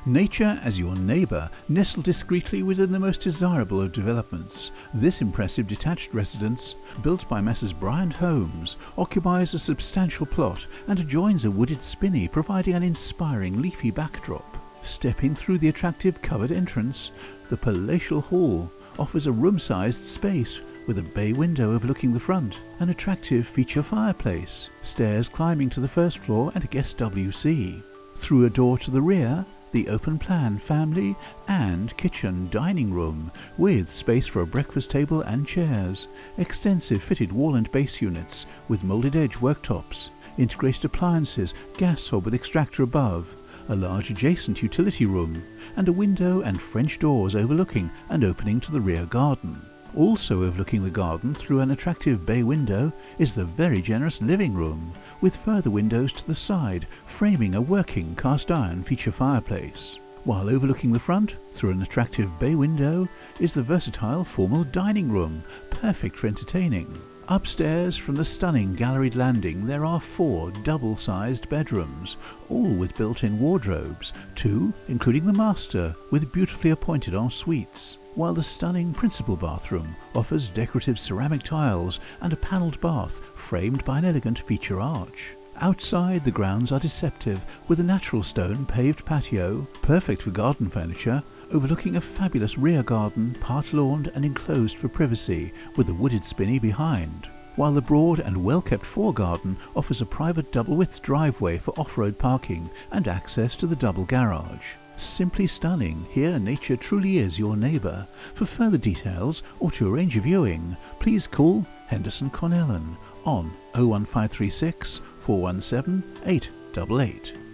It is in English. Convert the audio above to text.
Nature as your neighbour, nestled discreetly within the most desirable of developments. This impressive detached residence, built by Messrs Bryant Homes, occupies a substantial plot and adjoins a wooded spinney, providing an inspiring leafy backdrop. Stepping through the attractive covered entrance, the palatial hall offers a room-sized space with a bay window overlooking the front, an attractive feature fireplace, stairs climbing to the first floor and a guest WC. Through a door to the rear, the open-plan family and kitchen dining room, with space for a breakfast table and chairs, extensive fitted wall and base units with moulded edge worktops, integrated appliances, gas hob with extractor above, a large adjacent utility room, and a window and French doors overlooking and opening to the rear garden. Also overlooking the garden through an attractive bay window is the very generous living room, with further windows to the side framing a working cast iron feature fireplace. While overlooking the front, through an attractive bay window, is the versatile formal dining room, perfect for entertaining. Upstairs from the stunning galleried landing there are 4 double-sized bedrooms, all with built-in wardrobes, 2 including the master with beautifully appointed en-suites, while the stunning principal bathroom offers decorative ceramic tiles and a panelled bath framed by an elegant feature arch. Outside, the grounds are deceptive, with a natural stone paved patio, perfect for garden furniture, overlooking a fabulous rear garden, part lawned and enclosed for privacy, with a wooded spinney behind, while the broad and well-kept foregarden offers a private double-width driveway for off-road parking and access to the double garage. Simply stunning, here nature truly is your neighbour. For further details or to arrange a viewing, please call Henderson Cornellan on 01536 417 888.